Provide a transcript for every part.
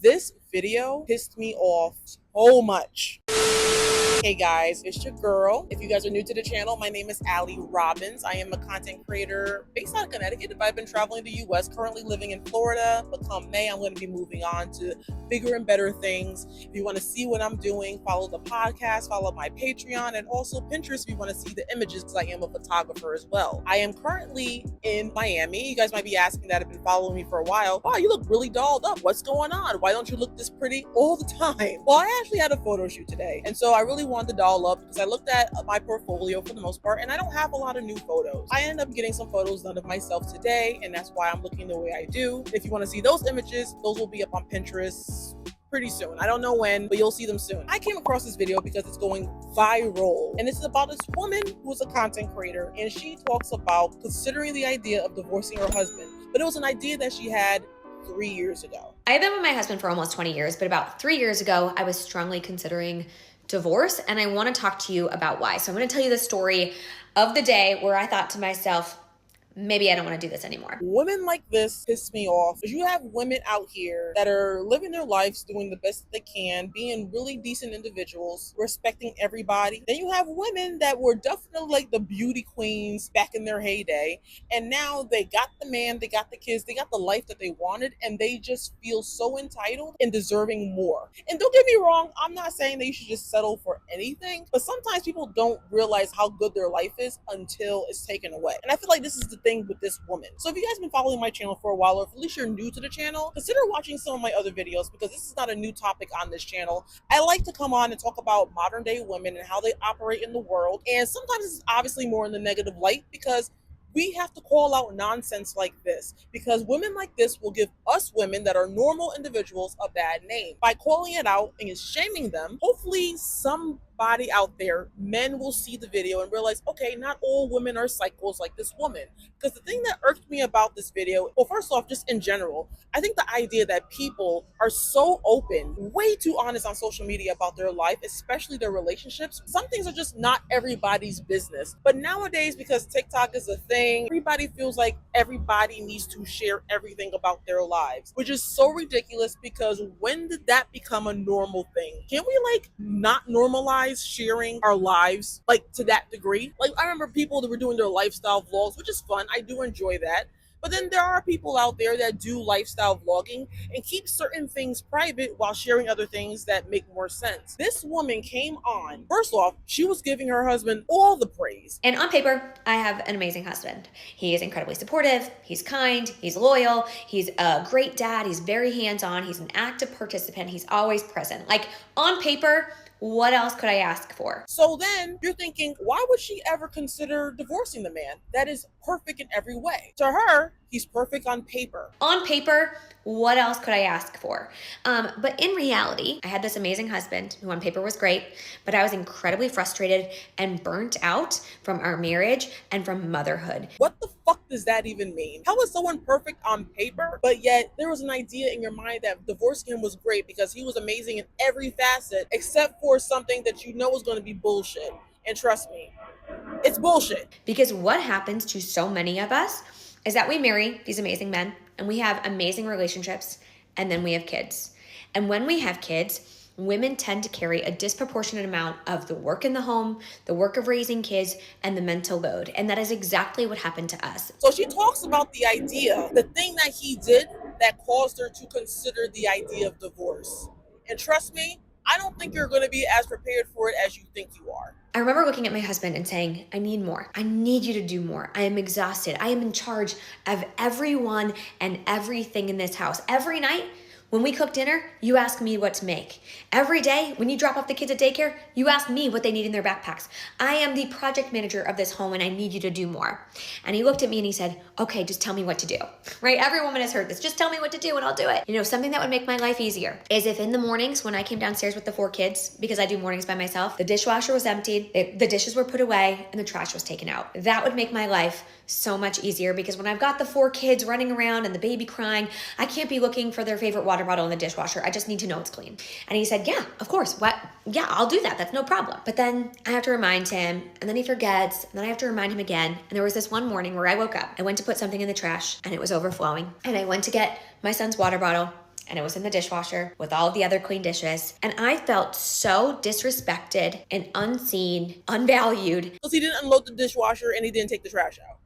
This video pissed me off so much. Hey guys, it's your girl. If you guys are new to the channel, my name is Allie Robbins. I am a content creator based out of Connecticut, but I've been traveling the US, currently living in Florida. But come May, I'm going to be moving on to bigger and better things. If you want to see what I'm doing, follow the podcast, follow my Patreon, and also Pinterest if you want to see the images, because I am a photographer as well. I am currently in Miami. You guys might be asking that have been following me for a while. Wow, you look really dolled up. What's going on? Why don't you look this pretty all the time? Well, I actually had a photo shoot today, and so I really wanted to doll up because I looked at my portfolio for the most part, and I don't have a lot of new photos. I ended up getting some photos done of myself today, and that's why I'm looking the way I do. If you want to see those images, those will be up on Pinterest pretty soon. I don't know when, but you'll see them soon. I came across this video because it's going viral, and it's about this woman who's a content creator, and she talks about considering the idea of divorcing her husband, but it was an idea that she had 3 years ago. I've been with my husband for almost 20 years, but about 3 years ago, I was strongly considering divorce, and I want to talk to you about why. So I'm going to tell you the story of the day where I thought to myself, maybe I don't want to do this anymore. Women like this piss me off because you have women out here that are living their lives, doing the best that they can, being really decent individuals, respecting everybody. Then you have women that were definitely like the beauty queens back in their heyday, and now they got the man, they got the kids, they got the life that they wanted, and they just feel so entitled and deserving more. And don't get me wrong, I'm not saying that you should just settle for anything, but sometimes people don't realize how good their life is until it's taken away. And I feel like this is the thing with this woman. So if you guys been following my channel for a while, or if at least you're new to the channel, consider watching some of my other videos, because this is not a new topic on this channel. I like to come on and talk about modern day women and how they operate in the world, and sometimes it's obviously more in the negative light, because we have to call out nonsense like this, because women like this will give us women that are normal individuals a bad name. By calling it out and shaming them, hopefully somebody out there, men, will see the video and realize, okay, not all women are psychos like this woman. Because the thing that irked me about this video, well, first off, just in general, I think the idea that people are so open, way too honest on social media about their life, especially their relationships. Some things are just not everybody's business. But nowadays, because TikTok is a thing, everybody feels like everybody needs to share everything about their lives, which is so ridiculous, because when did that become a normal thing? Can we not normalize sharing our lives to that degree? I remember people that were doing their lifestyle vlogs, which is fun. I do enjoy that. But then there are people out there that do lifestyle vlogging and keep certain things private while sharing other things that make more sense. This woman came on. First off, she was giving her husband all the praise. And on paper, I have an amazing husband. He is incredibly supportive, he's kind, he's loyal, he's a great dad, he's very hands-on, he's an active participant, he's always present. On paper, what else could I ask for? So then you're thinking, why would she ever consider divorcing the man that is perfect in every way? To her, he's perfect on paper. On paper, what else could I ask for? But in reality, I had this amazing husband who on paper was great, but I was incredibly frustrated and burnt out from our marriage and from motherhood. What the fuck does that even mean? How is someone perfect on paper, but yet there was an idea in your mind that divorcing him was great because he was amazing in every facet, except for something that you know is going to be bullshit? And trust me, it's bullshit. Because what happens to so many of us is that we marry these amazing men and we have amazing relationships, and then we have kids. And when we have kids, women tend to carry a disproportionate amount of the work in the home, the work of raising kids, and the mental load. And that is exactly what happened to us. So she talks about the idea, the thing that he did that caused her to consider the idea of divorce. And trust me, I don't think you're going to be as prepared for it as you think you are. I remember looking at my husband and saying, I need more. I need you to do more. I am exhausted. I am in charge of everyone and everything in this house. Every night, when we cook dinner, you ask me what to make. Every day, when you drop off the kids at daycare, you ask me what they need in their backpacks. I am the project manager of this home and I need you to do more. And he looked at me and he said, okay, just tell me what to do, right? Every woman has heard this. Just tell me what to do and I'll do it. Something that would make my life easier is if in the mornings when I came downstairs with the 4 kids, because I do mornings by myself, the dishwasher was emptied, the dishes were put away, and the trash was taken out. That would make my life so much easier, because when I've got the 4 kids running around and the baby crying, I can't be looking for their favorite water bottle in the dishwasher. I just need to know it's clean. And he said, yeah, of course. What? Yeah, I'll do that. That's no problem. But then I have to remind him, and then he forgets, and then I have to remind him again. And there was this one morning where I woke up, I went to put something in the trash and it was overflowing. And I went to get my son's water bottle and it was in the dishwasher with all the other clean dishes. And I felt so disrespected and unseen, unvalued. Because he didn't unload the dishwasher and he didn't take the trash out.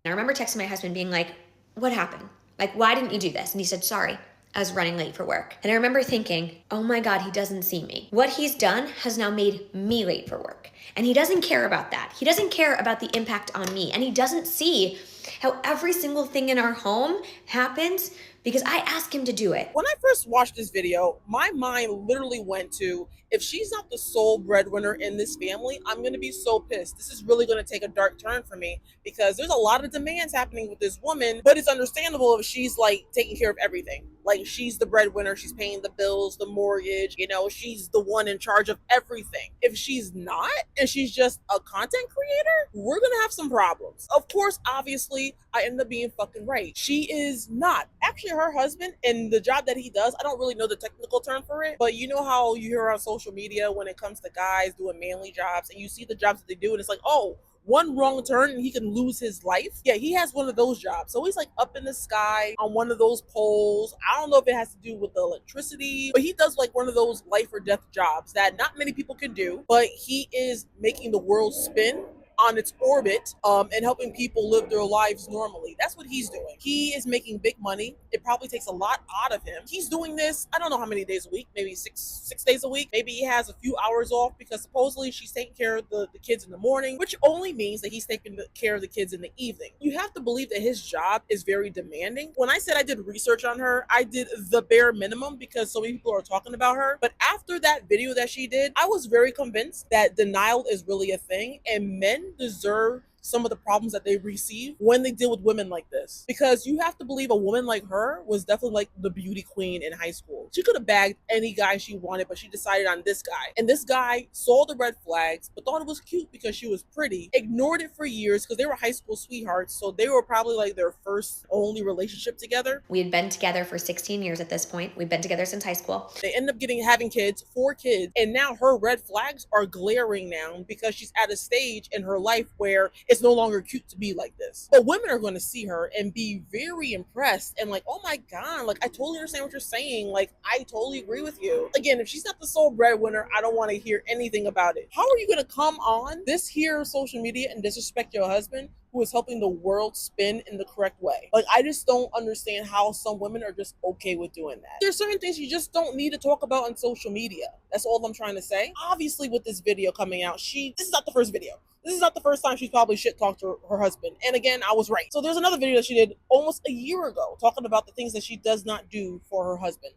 I remember texting my husband being like, what happened? Like, why didn't you do this? And he said, sorry, I was running late for work. And I remember thinking, oh my God, he doesn't see me. What he's done has now made me late for work. And he doesn't care about that. He doesn't care about the impact on me. And he doesn't see how every single thing in our home happens because I ask him to do it. When I first watched this video, my mind literally went to, if she's not the sole breadwinner in this family, I'm going to be so pissed. This is really going to take a dark turn for me because there's a lot of demands happening with this woman, but it's understandable if she's like taking care of everything. Like she's the breadwinner, she's paying the bills, the mortgage, she's the one in charge of everything. If she's not, and she's just a content creator, we're going to have some problems. Of course, obviously, I end up being fucking right. She is not. Actually, her husband and the job that he does, I don't really know the technical term for it, but you know how you hear on social media when it comes to guys doing manly jobs and you see the jobs that they do and it's like, oh, one wrong turn and he can lose his life. Yeah, he has one of those jobs. So he's like up in the sky on one of those poles. I don't know if it has to do with the electricity, but he does like one of those life or death jobs that not many people can do, but he is making the world spin on its orbit and helping people live their lives normally. That's what he's doing. He is making big money. It probably takes a lot out of him. He's doing this, I don't know how many days a week, maybe six days a week. Maybe he has a few hours off because supposedly she's taking care of the kids in the morning, which only means that he's taking care of the kids in the evening. You have to believe that his job is very demanding. When I said I did research on her, I did the bare minimum because so many people are talking about her. But after that video that she did, I was very convinced that denial is really a thing and men deserve some of the problems that they receive when they deal with women like this. Because you have to believe a woman like her was definitely like the beauty queen in high school. She could have bagged any guy she wanted, but she decided on this guy. And this guy saw the red flags, but thought it was cute because she was pretty, ignored it for years because they were high school sweethearts. So they were probably like their first only relationship together. We had been together for 16 years at this point. We've been together since high school. They end up having kids, 4 kids. And now her red flags are glaring now because she's at a stage in her life where it's no longer cute to be like this. But women are going to see her and be very impressed and like, oh my God, like I totally understand what you're saying. Like I totally agree with you. Again, if she's not the sole breadwinner, I don't want to hear anything about it. How are you going to come on this here social media and disrespect your husband who is helping the world spin in the correct way? Like, I just don't understand how some women are just okay with doing that. There's certain things you just don't need to talk about on social media. That's all I'm trying to say. Obviously, with this video coming out, this is not the first video. This is not the first time she's probably shit talked to her husband. And again, I was right. So there's another video that she did almost a year ago talking about the things that she does not do for her husband.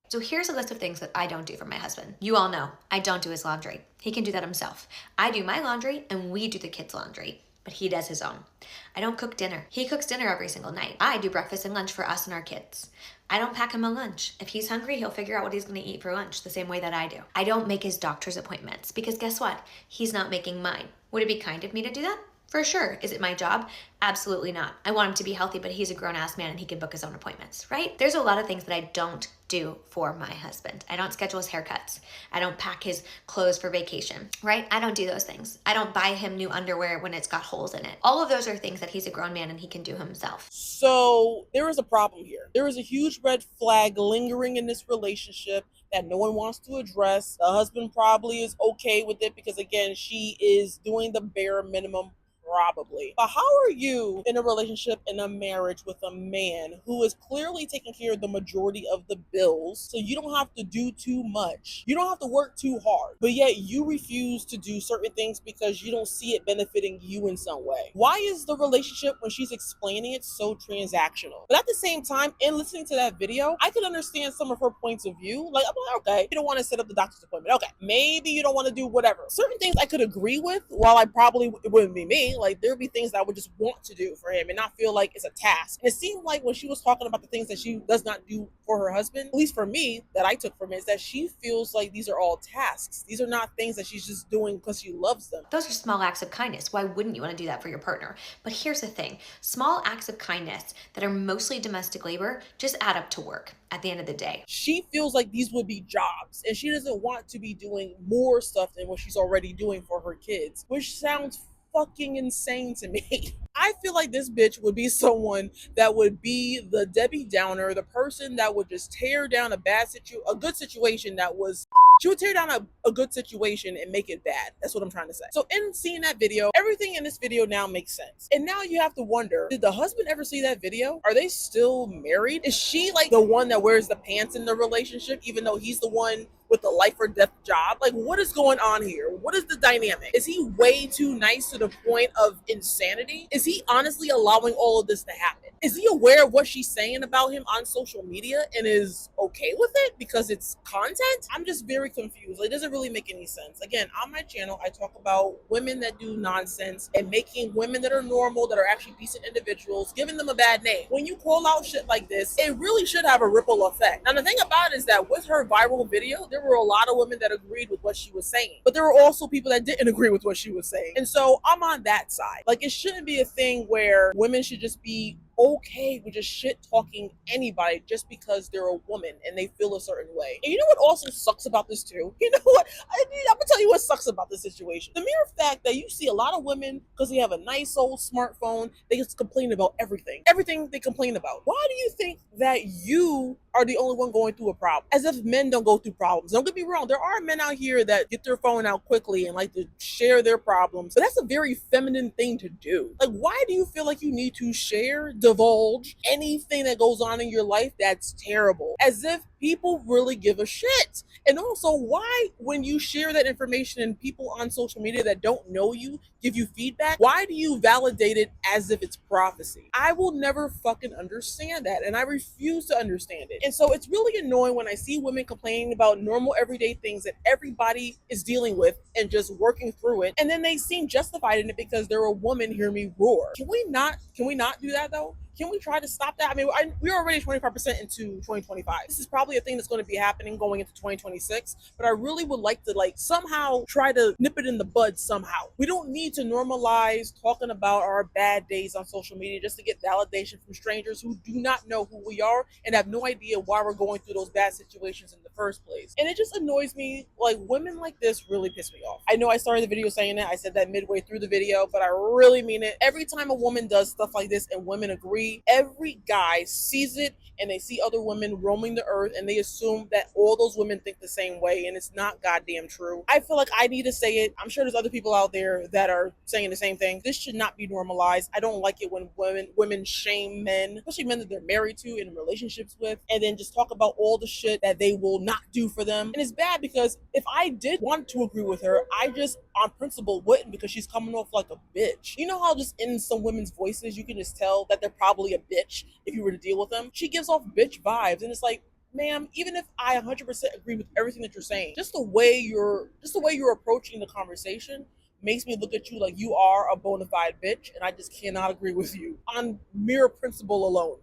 So here's a list of things that I don't do for my husband. You all know I don't do his laundry. He can do that himself. I do my laundry and we do the kids' laundry, but he does his own. I don't cook dinner. He cooks dinner every single night. I do breakfast and lunch for us and our kids. I don't pack him a lunch. If he's hungry, he'll figure out what he's going to eat for lunch the same way that I do. I don't make his doctor's appointments because guess what? He's not making mine. Would it be kind of me to do that? For sure. Is it my job? Absolutely not. I want him to be healthy, but he's a grown-ass man and he can book his own appointments, right? There's a lot of things that I don't do for my husband. I don't schedule his haircuts. I don't pack his clothes for vacation, right? I don't do those things. I don't buy him new underwear when it's got holes in it. All of those are things that he's a grown man and he can do himself. So there is a problem here. There is a huge red flag lingering in this relationship that no one wants to address. The husband probably is okay with it because, again, she is doing the bare minimum. Probably. But how are you in a relationship, in a marriage with a man who is clearly taking care of the majority of the bills, so you don't have to do too much? You don't have to work too hard, but yet you refuse to do certain things because you don't see it benefiting you in some way. Why is the relationship, when she's explaining it, so transactional? But at the same time, in listening to that video, I could understand some of her points of view. Like, I'm like, okay, you don't want to set up the doctor's appointment. Okay, maybe you don't want to do whatever. Certain things I could agree with, while it wouldn't be me. Like, there would be things that I would just want to do for him and not feel like it's a task. And it seemed like when she was talking about the things that she does not do for her husband, at least for me, that I took from it, is that she feels like these are all tasks. These are not things that she's just doing because she loves them. Those are small acts of kindness. Why wouldn't you want to do that for your partner? But here's the thing. Small acts of kindness that are mostly domestic labor just add up to work at the end of the day. She feels like these would be jobs and she doesn't want to be doing more stuff than what she's already doing for her kids, which sounds fucking insane to me. I feel like this bitch would be someone that would be the Debbie Downer, the person that would just tear down a good situation that was she would tear down a good situation and make it bad. That's what I'm trying to say. So in seeing that video, everything in this video now makes sense. And now you have to wonder, did the husband ever see that video? Are they still married? Is she like the one that wears the pants in the relationship, even though he's the one with the life or death job? Like, what is going on here? What is the dynamic? Is he way too nice to the point of insanity? Is he honestly allowing all of this to happen? Is he aware of what she's saying about him on social media and is okay with it because it's content? I'm just very confused. It doesn't really make any sense. Again, on my channel, I talk about women that do nonsense and making women that are normal, that are actually decent individuals, giving them a bad name. When you call out shit like this, it really should have a ripple effect. Now, the thing about it is that with her viral video, there were a lot of women that agreed with what she was saying, but there were also people that didn't agree with what she was saying. And so I'm on that side. Like, it shouldn't be a thing where women should just be okay with just shit talking anybody just because they're a woman and they feel a certain way. And you know what also sucks about this too? You know what? I'm gonna tell you what sucks about this situation. The mere fact that you see a lot of women, because they have a nice old smartphone, they just complain about everything. Everything they complain about. Why do you think that you are the only one going through a problem? As if men don't go through problems. Don't get me wrong, there are men out here that get their phone out quickly and like to share their problems, but that's a very feminine thing to do. Like, why do you feel like you need to share, divulge anything that goes on in your life that's terrible? As if people really give a shit. And also, why, when you share that information and people on social media that don't know you give you feedback, why do you validate it as if it's prophecy? I will never fucking understand that, and I refuse to understand it. And so it's really annoying when I see women complaining about normal everyday things that everybody is dealing with and just working through it, and then they seem justified in it because they're a woman. Hear me roar. Can we not do that though? Can we try to stop that? I mean, we're already 25% into 2025. This is probably a thing that's going to be happening going into 2026, but I really would like to somehow try to nip it in the bud somehow. We don't need to normalize talking about our bad days on social media just to get validation from strangers who do not know who we are and have no idea why we're going through those bad situations in the first place. And it just annoys me. Like, women like this really piss me off. I know I started the video saying that. I said that midway through the video, but I really mean it. Every time a woman does stuff like this and women agree, every guy sees it and they see other women roaming the earth and they assume that all those women think the same way, and it's not goddamn true. I feel like I need to say it. I'm sure there's other people out there that are saying the same thing. This should not be normalized. I don't like it when women shame men, especially men that they're married to and in relationships with, and then just talk about all the shit that they will not do for them. And it's bad because if I did want to agree with her, I just on principle wouldn't, because she's coming off like a bitch. You know how just in some women's voices you can just tell that they're probably a bitch if you were to deal with them? She gives off bitch vibes, and it's like, ma'am, even if I 100% agree with everything that you're saying, just the way you're approaching the conversation makes me look at you like you are a bona fide bitch, and I just cannot agree with you on mere principle alone.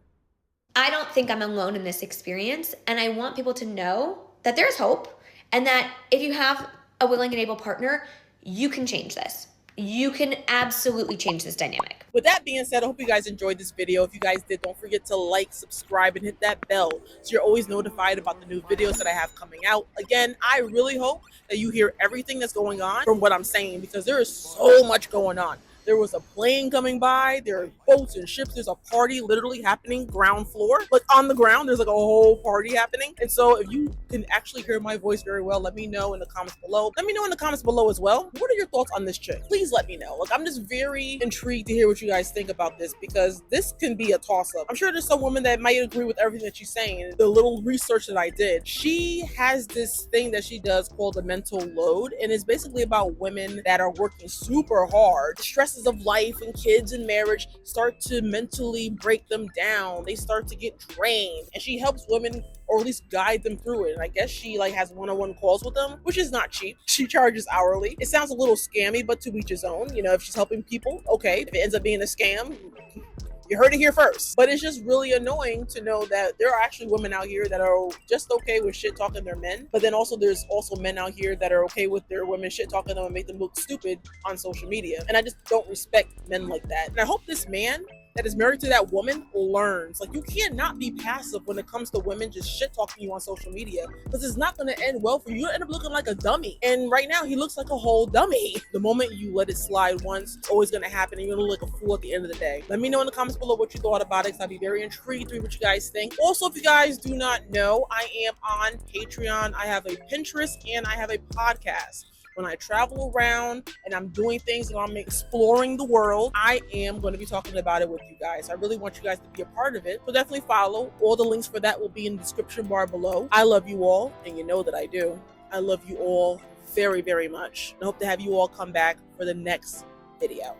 I don't think I'm alone in this experience, and I want people to know that there's hope, and that if you have a willing and able partner, you can change this. You can absolutely change this dynamic. With that being said, I hope you guys enjoyed this video. If you guys did, don't forget to like, subscribe, and hit that bell so you're always notified about the new videos that I have coming out. Again, I really hope that you hear everything that's going on from what I'm saying, because there is so much going on. There was a plane coming by. There are boats and ships. There's a party literally happening ground floor. Like on the ground, there's like a whole party happening. And so if you can actually hear my voice very well, let me know in the comments below. Let me know in the comments below as well. What are your thoughts on this chick? Please let me know. Like, I'm just very intrigued to hear what you guys think about this, because this can be a toss-up. I'm sure there's some woman that might agree with everything that she's saying. The little research that I did, she has this thing that she does called the mental load. And it's basically about women that are working super hard. The stresses of life and kids and marriage start to mentally break them down. They start to get drained, and she helps women, or at least guide them through it. And I guess she has one-on-one calls with them, which is not cheap. She charges hourly. It sounds a little scammy, but to each his own. You know, if she's helping people, okay. If it ends up being a scam, you heard it here first. But it's just really annoying to know that there are actually women out here that are just okay with shit talking their men. But then also there's also men out here that are okay with their women shit talking them and make them look stupid on social media. And I just don't respect men like that. And I hope this man that is married to that woman learns. Like, you can't not be passive when it comes to women just shit talking you on social media, because it's not going to end well for you. You'll end up looking like a dummy. And right now, he looks like a whole dummy. The moment you let it slide once, it's always going to happen, and you're going to look like a fool at the end of the day. Let me know in the comments below what you thought about it, because I'd be very intrigued to read what you guys think. Also, if you guys do not know, I am on Patreon. I have a Pinterest and I have a podcast. When I travel around and I'm doing things and I'm exploring the world, I am going to be talking about it with you guys. I really want you guys to be a part of it. So definitely follow. All the links for that will be in the description bar below. I love you all, and you know that I do. I love you all very, very much. I hope to have you all come back for the next video.